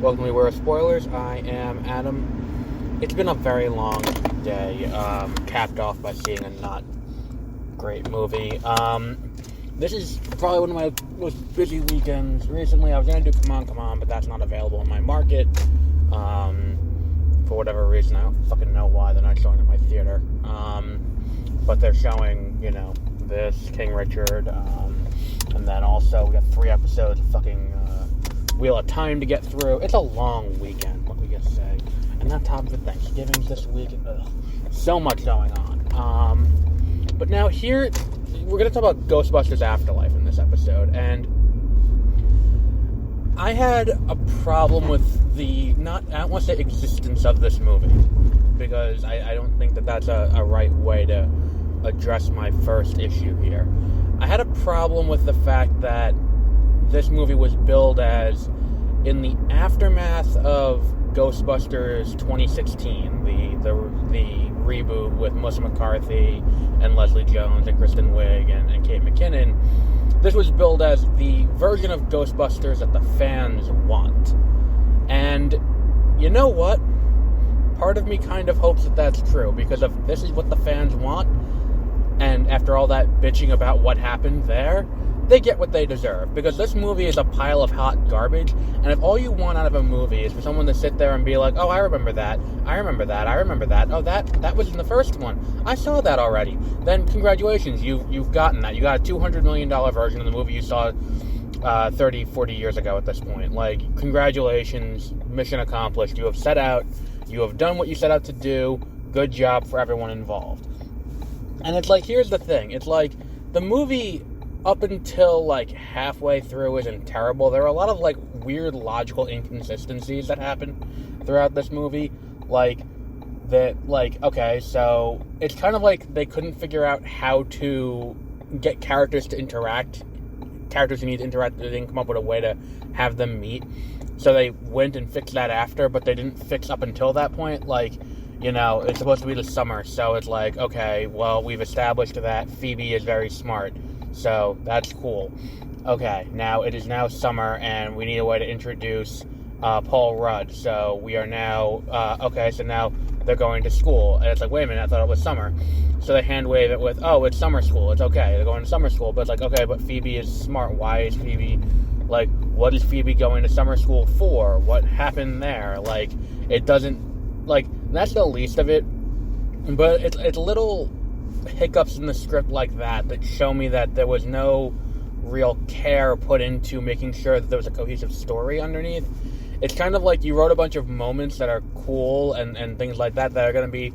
Welcome to Beware of Spoilers. I am Adam. It's been a very long day, capped off by seeing a not great movie. This is probably one of my most busy weekends recently. I was going to do Come On, but that's not available in my market. For whatever reason, I don't fucking know why they're not showing it at my theater. But they're showing, this, King Richard, and then also we got 3 episodes of fucking Wheel of Time to get through. It's a long weekend, what we just say. And on top of it, Thanksgiving's this week. So much going on. But now here, we're going to talk about Ghostbusters Afterlife in this episode. And I had a problem with I don't want to say existence of this movie. Because I don't think that that's a right way to address my first issue here. I had a problem with the fact that this movie was billed as in the aftermath of Ghostbusters 2016, the reboot with Melissa McCarthy and Leslie Jones and Kristen Wiig and Kate McKinnon. This was billed as the version of Ghostbusters that the fans want. And you know what? Part of me kind of hopes that that's true, because if this is what the fans want, and after all that bitching about what happened there, they get what they deserve. Because this movie is a pile of hot garbage, and if all you want out of a movie is for someone to sit there and be like, oh, I remember that, oh, that was in the first one, I saw that already, then congratulations, you've gotten that. You got a $200 million version of the movie you saw 30, 40 years ago at this point. Like, congratulations, mission accomplished. You have set out, you have done what you set out to do, good job for everyone involved. And it's like, here's the thing, it's like, the movie up until like halfway through isn't terrible. There are a lot of like weird logical inconsistencies that happen throughout this movie. Like that, like, okay, so it's kind of like they couldn't figure out how to get characters to interact. Characters who need to interact, they didn't come up with a way to have them meet. So they went and fixed that after, but they didn't fix up until that point. Like, it's supposed to be the summer, so it's like, okay, well, we've established that Phoebe is very smart. So, that's cool. Okay, now it is now summer, and we need a way to introduce Paul Rudd. So, we are now, so now they're going to school. And it's like, wait a minute, I thought it was summer. So they hand wave it with, oh, it's summer school. It's okay, they're going to summer school. But it's like, okay, but Phoebe is smart. Why is Phoebe, like, what is Phoebe going to summer school for? What happened there? Like, it doesn't, like, that's the least of it. But it's little hiccups in the script like that show me that there was no real care put into making sure that there was a cohesive story underneath. It's kind of like you wrote a bunch of moments that are cool and things like that are going to be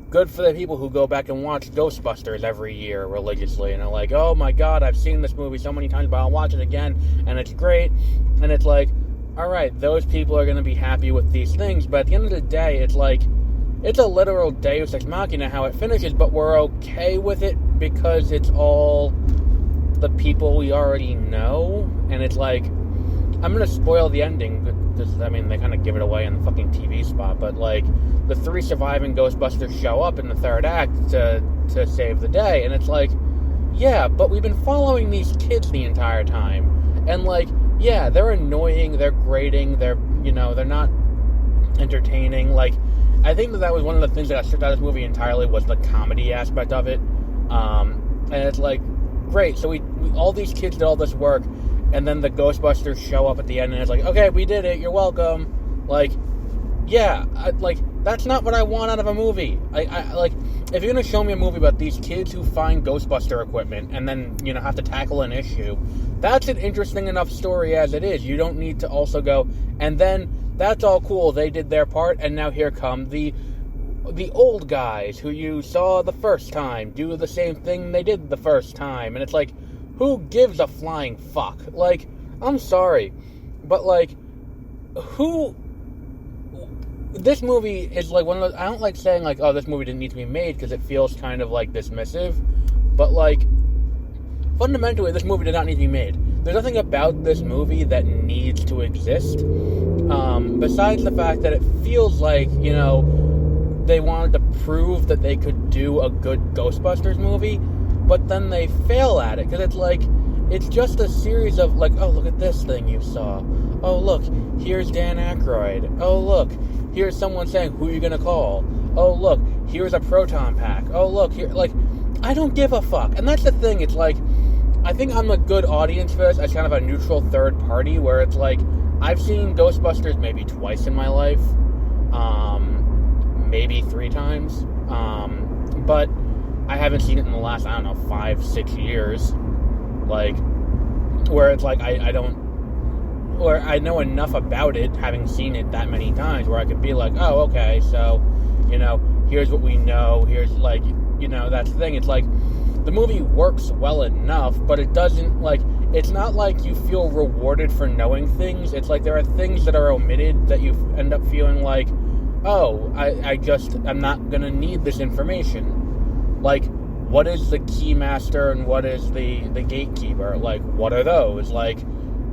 good for the people who go back and watch Ghostbusters every year religiously and are like, oh my god, I've seen this movie so many times, but I'll watch it again and it's great. And it's like, alright, those people are going to be happy with these things, but at the end of the day, it's like, it's a literal Deus Ex Machina how it finishes, but we're okay with it because it's all the people we already know. And it's like, I'm going to spoil the ending, because, they kind of give it away in the fucking TV spot, but, like, the 3 surviving Ghostbusters show up in the 3rd act to save the day, and it's like, yeah, but we've been following these kids the entire time, and, like, yeah, they're annoying, they're grating, they're not entertaining. Like, I think that was one of the things that got stripped out of this movie entirely was the comedy aspect of it. And it's like, great, so we all these kids did all this work, and then the Ghostbusters show up at the end, and it's like, okay, we did it, you're welcome. Like, yeah, that's not what I want out of a movie. Like, if you're going to show me a movie about these kids who find Ghostbuster equipment and then, have to tackle an issue, that's an interesting enough story as it is. You don't need to also go, and then that's all cool, they did their part, and now here come the old guys who you saw the first time do the same thing they did the first time, and it's like, who gives a flying fuck? Like, I'm sorry, but like, this movie is like one of those, I don't like saying like, oh, this movie didn't need to be made, because it feels kind of like dismissive, but like, fundamentally, this movie did not need to be made. There's nothing about this movie that needs to exist, besides the fact that it feels like, they wanted to prove that they could do a good Ghostbusters movie, but then they fail at it, because it's like, it's just a series of like, oh, look at this thing you saw. Oh, look, here's Dan Aykroyd. Oh, look, here's someone saying, who are you going to call? Oh, look, here's a proton pack. Oh, look, here, like, I don't give a fuck. And that's the thing, it's like, I think I'm a good audience for this as kind of a neutral third party, where it's like, I've seen Ghostbusters maybe twice in my life, maybe 3 times, but I haven't seen it in the last, 5-6 years, like, where it's like, I don't, or I know enough about it, having seen it that many times, where I could be like, oh, okay, so, here's what we know, here's, like, that's the thing, it's like, the movie works well enough, but it doesn't, like, it's not like you feel rewarded for knowing things. It's like there are things that are omitted that you end up feeling like, oh, I'm not going to need this information. Like, what is the keymaster and what is the gatekeeper? Like, what are those? Like,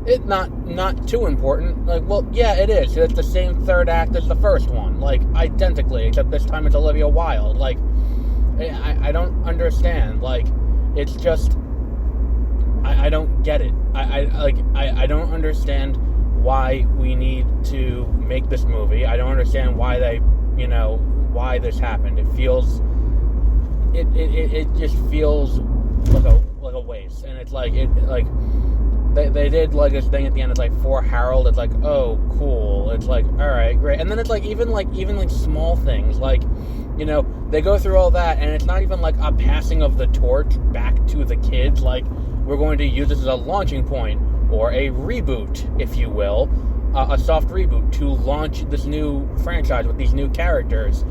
it not too important. Like, well, yeah, it is. It's the same third act as the first one. Like, identically, except this time it's Olivia Wilde. Like, I don't understand. Like, it's just, I don't get it. I don't understand why we need to make this movie. I don't understand why why this happened. It just feels like a waste. And it's like, they did like this thing at the end. It's like for Harold. It's like, oh, cool. It's like, all right, great. And then it's like even small things like, they go through all that, and it's not even like a passing of the torch back to the kids. Like, we're going to use this as a launching point, or a reboot, if you will, a soft reboot to launch this new franchise with these new characters.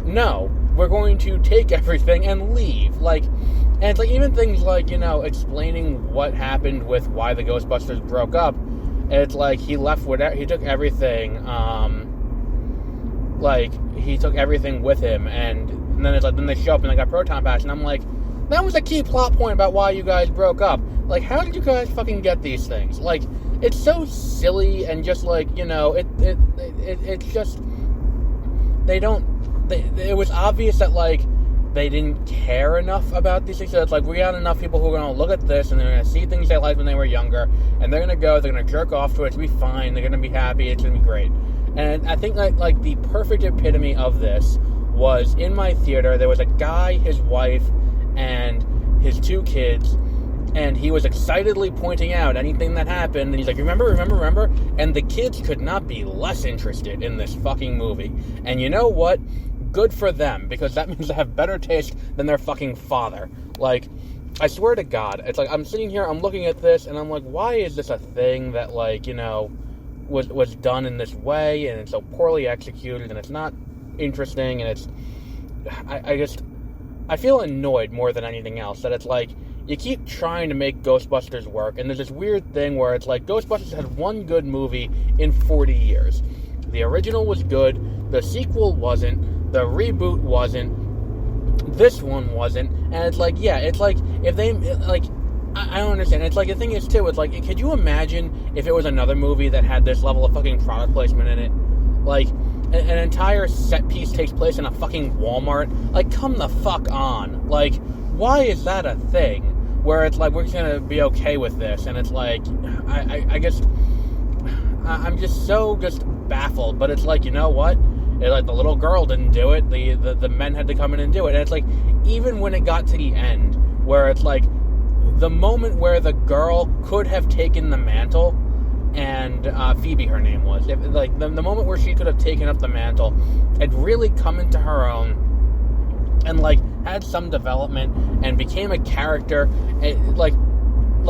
No, we're going to take everything and leave. Like, and it's like even things like, explaining what happened with why the Ghostbusters broke up. It's like he took everything, he took everything with him, and then it's like, then they show up and they got proton packs, and I'm like, that was a key plot point about why you guys broke up. Like, how did you guys fucking get these things? Like, it's so silly, and just like, it's just, it was obvious that, like, they didn't care enough about these things. So it's like, we got enough people who are going to look at this, and they're going to see things they liked when they were younger, and they're going to jerk off to it, to be fine, they're going to be happy, it's going to be great. And I think like the perfect epitome of this was in my theater. There was a guy, his wife, and his 2 kids, and he was excitedly pointing out anything that happened, and he's like, remember? And the kids could not be less interested in this fucking movie. And you know what? Good for them, because that means they have better taste than their fucking father. Like, I swear to God, it's like, I'm sitting here, I'm looking at this, and I'm like, why is this a thing that, like, was done in this way, and it's so poorly executed, and it's not interesting, and it's, I feel annoyed more than anything else, that it's like, you keep trying to make Ghostbusters work, and there's this weird thing where it's like, Ghostbusters had one good movie in 40 years. The original was good, the sequel wasn't, the reboot wasn't, this one wasn't, and it's like, yeah, it's like, if they, like, I don't understand. It's like, the thing is, too, it's like, could you imagine if it was another movie that had this level of fucking product placement in it? Like, an entire set piece takes place in a fucking Walmart. Like, come the fuck on. Like, why is that a thing? Where it's like, we're just gonna be okay with this, and it's like, I guess, I'm just so baffled, but it's like, you know what? It's like, the little girl didn't do it, the men had to come in and do it, and it's like, even when it got to the end, where it's like, the moment where the girl could have taken the mantle, and Phoebe, her name was, like, the moment where she could have taken up the mantle, had really come into her own, and, like, had some development, and became a character, like,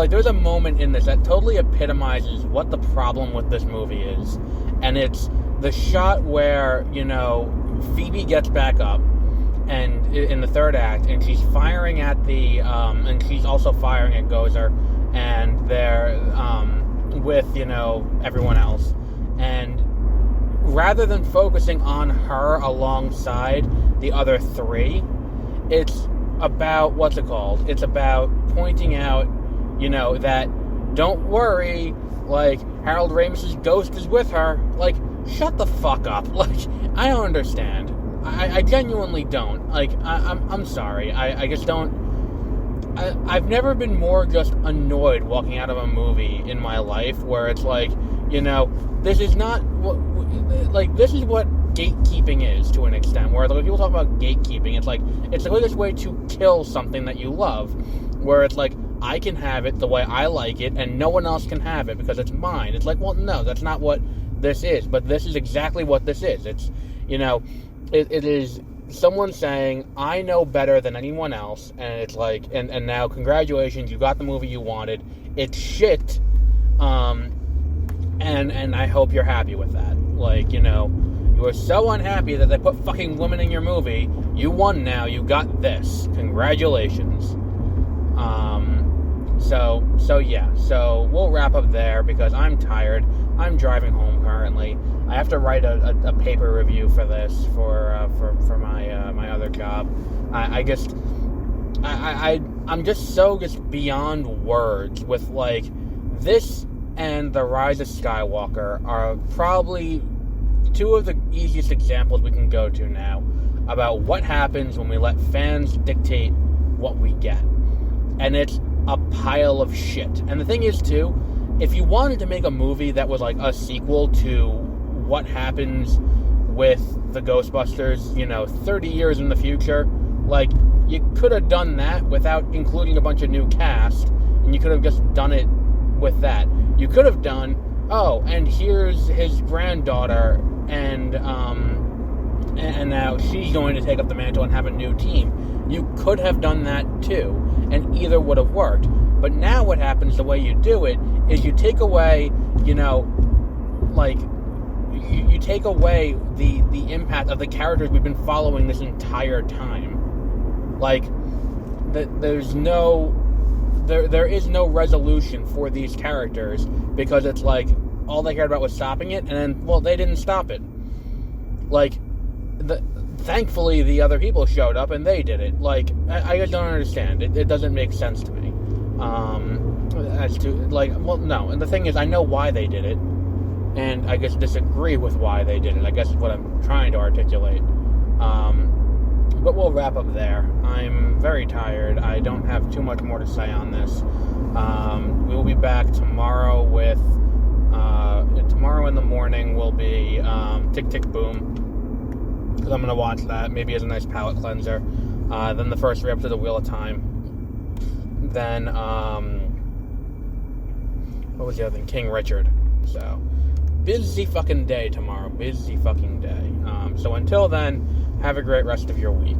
there's a moment in this that totally epitomizes what the problem with this movie is, and it's the shot where, Phoebe gets back up, and in the third act, and she's firing at and she's also firing at Gozer, and they're, with, everyone else, and rather than focusing on her alongside the other 3, it's about, it's about pointing out, that, don't worry, like, Harold Ramis's ghost is with her. Like, shut the fuck up. Like, I don't understand. I genuinely don't. Like, I'm sorry. I just don't. I've never been more just annoyed walking out of a movie in my life where it's like, You know, this is not what, like, this is what gatekeeping is to an extent, where like, people talk about gatekeeping, it's like, it's the quickest way to kill something that you love, where it's like, I can have it the way I like it, and no one else can have it because it's mine. It's like, well, no, that's not what this is, but this is exactly what this is. It's, you know, it is someone saying, I know better than anyone else, and it's like, and now, congratulations, you got the movie you wanted, it's shit, and I hope you're happy with that. Like, you know, you were so unhappy that they put fucking women in your movie, you won now, you got this, congratulations. So yeah, so we'll wrap up there, because I'm tired, I'm driving home currently, I have to write a paper review for this, for my other job. I'm just beyond words with, like, this and The Rise of Skywalker are probably two of the easiest examples we can go to now about what happens when we let fans dictate what we get. And it's a pile of shit. And the thing is, too, if you wanted to make a movie that was like a sequel to what happens with the Ghostbusters, you know, 30 years in the future, like, you could have done that without including a bunch of new cast, and you could have just done it with that. You could have done, oh, and here's his granddaughter, and now she's going to take up the mantle and have a new team. You could have done that too, and either would have worked. But now what happens, the way you do it, is you take away, you know, like, you take away the impact of the characters we've been following this entire time. Like, there is no resolution for these characters, because it's like, all they cared about was stopping it, and then, well, they didn't stop it. Like, thankfully, the other people showed up and they did it. Like, I just don't understand. It doesn't make sense to me. As to, like, well, no. And the thing is, I know why they did it, and I guess disagree with why they did it. I guess is what I'm trying to articulate. But we'll wrap up there. I'm very tired. I don't have too much more to say on this. We will be back tomorrow with, tomorrow in the morning will be Tick, Tick, Boom, because I'm going to watch that, maybe as a nice palate cleanser. Then the first 3 episodes of Wheel of Time. Then, what was the other thing? King Richard. So, busy fucking day tomorrow. Busy fucking day. So until then, have a great rest of your week.